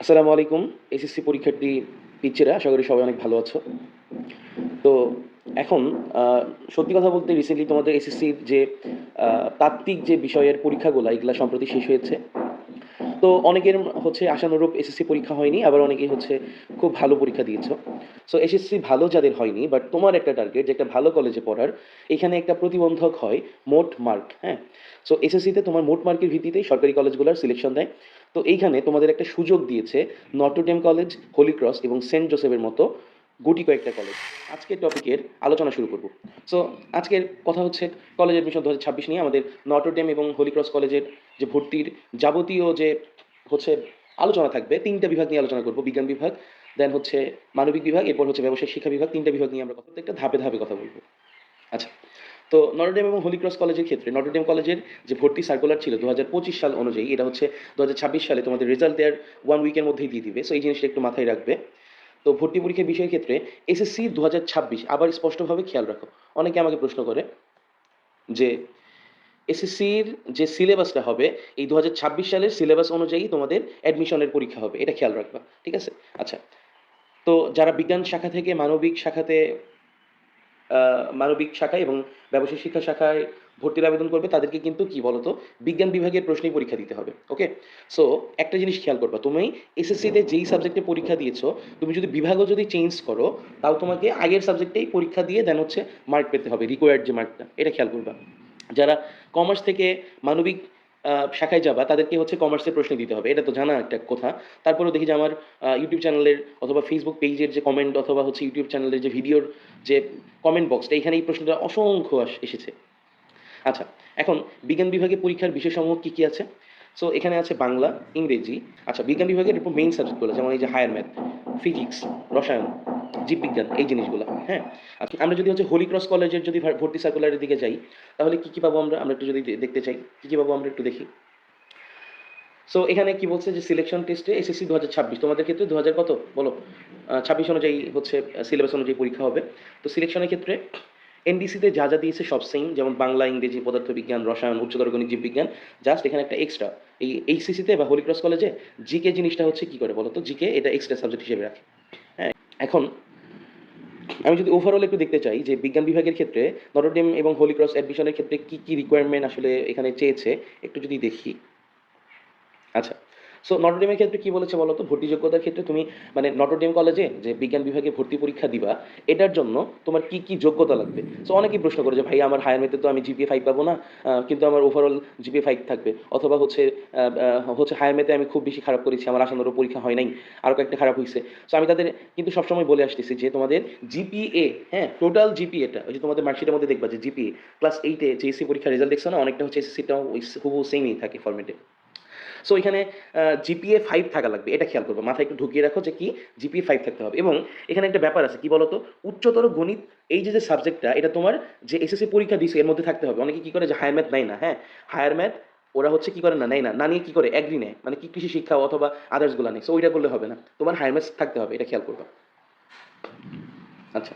আসসালামু আলাইকুম। এসএসসি পরীক্ষার্থী পিচ্চিরা, আশা করি সবাই অনেক ভালো আছো। তো এখন সত্যি কথা বলতে রিসেন্টলি তোমাদের এসএসসির যে তাত্ত্বিক যে বিষয়ের পরীক্ষাগুলো এগুলা সম্প্রতি শেষ হয়েছে। তো অনেকের হচ্ছে আশানুরূপ এসএসসি পরীক্ষা হয়নি, আবার অনেকেই হচ্ছে খুব ভালো পরীক্ষা দিয়েছো। সো এসএসসি ভালো যাদের হয়নি, বাট তোমার একটা টার্গেট যে একটা ভালো কলেজে পড়ার, এখানে একটা প্রতিবন্ধক হয় মোট মার্ক। হ্যাঁ, সো এসএসসিতে তোমার মোট মার্কের ভিত্তিতেই সরকারি কলেজগুলোর সিলেকশন দেয়। তো এইখানে তোমাদের একটা সুযোগ দিয়েছে নটরডেম কলেজ, হোলি ক্রস এবং সেন্ট জোসেফের মতো গুটি কয়েকটা কলেজ। আজকের টপিকের আলোচনা শুরু করব। সো আজকের কথা হচ্ছে কলেজ অ্যাডমিশন 2026 নিয়ে আমাদের নটরডেম এবং হোলি ক্রস কলেজের যে ভর্তির যাবতীয় যে হচ্ছে আলোচনা থাকবে। তিনটা বিভাগ নিয়ে আলোচনা করব, বিজ্ঞান বিভাগ, দেন হচ্ছে মানবিক বিভাগ, এরপর হচ্ছে ব্যবসায়িক শিক্ষা বিভাগ। তিনটা বিভাগ নিয়ে আমরা প্রত্যেকটা ধাপে ধাপে কথা বলবো। আচ্ছা, তো নটরডেম এবং হোলি ক্রস কলেজের ক্ষেত্রে নটরডেম কলেজের যে ভর্তি সার্কুলার ছিল 2025 সাল অনুযায়ী, এটা হচ্ছে 2026 সালে তোমাদের রেজাল্ট দেওয়ার 1 উইকের মধ্যেই দিয়ে দিবে। সো এই জিনিসটা একটু মাথায় রাখবে। তো ভর্তি পরীক্ষার বিষয়ের ক্ষেত্রে এসএসসি 2026 আবার স্পষ্টভাবে খেয়াল রাখো। অনেকে আমাকে প্রশ্ন করে যে এসএসসির যে সিলেবাসটা হবে, এই 2026 সালের সিলেবাস অনুযায়ী তোমাদের অ্যাডমিশনের পরীক্ষা হবে, এটা খেয়াল রাখবা। ঠিক আছে? আচ্ছা, তো যারা বিজ্ঞান শাখা থেকে মানবিক শাখাতে মানবিক শাখায় এবং ব্যবসায়িক শিক্ষা শাখায় ভর্তির আবেদন করবে, তাদেরকে কিন্তু কি বলতো, বিজ্ঞান বিভাগের প্রশ্নেই পরীক্ষা দিতে হবে। ওকে, সো একটা জিনিস খেয়াল করবা, তুমি এসএসসিতে যেই সাবজেক্টে পরীক্ষা দিয়েছো, তুমি যদি বিভাগও যদি চেঞ্জ করো, তাও তোমাকে আগের সাবজেক্টেই পরীক্ষা দিয়ে দেন হচ্ছে মার্ক পেতে হবে, রিকোয়ার্ড যে মার্কটা, এটা খেয়াল করবা। যারা কমার্স থেকে মানবিক শাখায় যাবা, তাদেরকে হচ্ছে কমার্সের প্রশ্ন দিতে হবে, এটা তো জানা একটা কথা। তারপরেও দেখি যে আমার ইউটিউব চ্যানেলের অথবা ফেসবুক পেজের যে কমেন্ট, অথবা হচ্ছে ইউটিউব চ্যানেলের যে ভিডিওর যে কমেন্ট বক্সটা, এখানে এই প্রশ্নটা অসংখ্য এসেছে। আচ্ছা, এখন বিজ্ঞান বিভাগে পরীক্ষার বিষয়সমূহ কী কী আছে? সো এখানে আছে বাংলা, ইংরেজি। আচ্ছা, বিজ্ঞান বিভাগের উপর মেইন সাবজেক্টগুলো যেমন এই যে হায়ার ম্যাথ, ফিজিক্স, রসায়ন, জীববিজ্ঞান, এই জিনিসগুলো। হ্যাঁ, আচ্ছা, আমরা যদি হচ্ছে হোলি ক্রস কলেজের যদি ভর্তি সার্কুলারের দিকে যাই, তাহলে কী কী পাবো আমরা আমরা একটু যদি দেখতে চাই, কী কী পাবো আমরা একটু দেখি। সো এখানে কি বলছে যে সিলেকশন টেস্টে এসএসসি 2026, তোমাদের ক্ষেত্রে 2000 কত বলো, 26 অনুযায়ী হচ্ছে সিলেবাস অনুযায়ী পরীক্ষা হবে। তো সিলেকশনের ক্ষেত্রে এনডিসিতে যা যা দিয়েছে সব সেম, যেমন বাংলা, ইংরেজি, পদার্থবিজ্ঞান, রসায়ন, উচ্চতর গণিত, জীববিজ্ঞান। জাস্ট এখানে একটা এক্সট্রা, এই এইচসিসিতে বা হোলি ক্রস কলেজে জিকে জিনিসটা হচ্ছে কি করে বলো তো, জিকে এটা এক্সট্রা সাবজেক্ট হিসেবে রাখে। হ্যাঁ, এখন আমি যদি ওভারঅল একটু দেখতে চাই যে বিজ্ঞান বিভাগের ক্ষেত্রে নটরডেম এবং হোলি ক্রস অ্যাডমিশনের ক্ষেত্রে কি কি রিকোয়ারমেন্ট আসলে এখানে চেয়েছে, একটু যদি দেখি। আচ্ছা, সো নটরডেমের ক্ষেত্রে কি বলেছে বলো তো, ভর্তি যোগ্যতার ক্ষেত্রে তুমি মানে নটরডেম কলেজে যে বিজ্ঞান বিভাগে ভর্তি পরীক্ষা দিবা, এটার জন্য তোমার কি কি যোগ্যতা লাগবে। সো অনেকেই প্রশ্ন করে যে ভাই আমার হায়ার ম্যাথে তো আমি জিপিএ 5 পাবো না, কিন্তু আমার ওভারঅল জিপিএ 5 থাকবে, অথবা হচ্ছে হায়ার ম্যাথে আমি খুব বেশি খারাপ করেছি, আমার আসানোরও পরীক্ষা হয় নাই, আরও কয়েকটা খারাপ হয়েছে। সো আমি তাদের কিন্তু সবসময় বলে আসতেছি যে তোমাদের জিপিএ, হ্যাঁ, টোটাল জিপিএটা, ওই যে তোমাদের মার্কশিটের মধ্যে দেখবা যে জিপিএ ক্লাস 8-এ যে এসসি পরীক্ষার রেজাল্ট দেখছো না, অনেকটা হচ্ছে এসএসসিটাও ওই হুবহু সেমই থাকে ফরম্যাটে। সো এখানে জিপিএ 5 থাকা লাগবে, এটা খেয়াল করবো, মাথায় একটু ঢুকিয়ে রাখো যে কি জিপিএ 5 থাকতে হবে। এবং এখানে একটা ব্যাপার আছে কি বলতো, উচ্চতর গণিত, এই যে যে সাবজেক্টটা, এটা তোমার যে এসএসসি পরীক্ষা দিছে এর মধ্যে থাকতে হবে। অনেকে কি করে যে হায়ার ম্যাথ নেয় না, হ্যাঁ, হায়ার ম্যাথ ওরা হচ্ছে কি করে না, নেয় না, না নিয়ে কি করে অ্যাগ্রি নেয়, মানে কি কৃষি শিক্ষা অথবা আদার্সগুলো নেই। সো ওইটা করলে হবে না, তোমার হায়ার ম্যাথ থাকতে হবে, এটা খেয়াল করবা। আচ্ছা,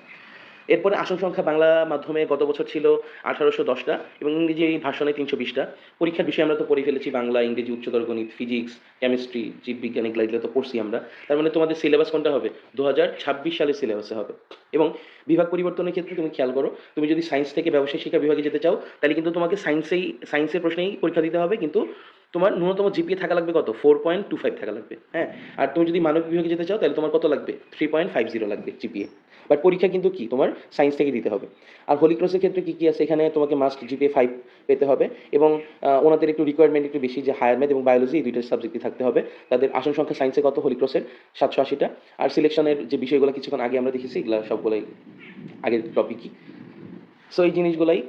এরপরে আসন সংখ্যা বাংলা মাধ্যমে গত বছর ছিল 1810টা এবং ইংরেজি ভার্সনে 320টা। পরীক্ষার বিষয় আমরা তো পড়ে ফেলেছি, বাংলা, ইংরেজি, উচ্চতর গণিত, ফিজিক্স, কেমিস্ট্রি, জীববিজ্ঞান, এগুলো তো পড়ছি আমরা। তার মানে তোমাদের সিলেবাস কোনটা হবে, 2026 সালের সিলেবাসে হবে। এবং বিভাগ পরিবর্তনের ক্ষেত্রে তুমি খেয়াল করো, তুমি যদি সায়েন্স থেকে ব্যবসায় শিক্ষা বিভাগে যেতে চাও, তাহলে কিন্তু তোমাকে সায়েন্সের প্রশ্নেই পরীক্ষা দিতে হবে, কিন্তু তোমার ন্যূনতম জিপিএ থাকা লাগবে কত, 4.25 থাকা লাগবে। হ্যাঁ, আর তুমি যদি মানবিক বিভাগে যেতে চাও, তাহলে তোমার কত লাগবে, 3.50 লাগবে জিপিএ। বাট পরীক্ষা কিন্তু কি তোমার সায়েন্স থেকে দিতে হবে। আর হোলি ক্রসের ক্ষেত্রে কি কি আছে, এখানে তোমাকে মাস্ট জিপিএ 5 পেতে হবে। এবং ওনাদের একটু রিকোয়ারমেন্ট একটু বেশি, যে হায়ার ম্যাথ এবং বায়োলজি এই দুইটা সাবজেক্টই থাকতে হবে। তাদের আসন সংখ্যা সায়েন্সে কত, হোলি ক্রসের 780টা। আর সিলেকশনের যে বিষয়গুলো কিছুক্ষণ আগে আমরা দেখেছি, এগুলো সবগুলোই আগের টপিকই। সো এই জিনিসগুলাই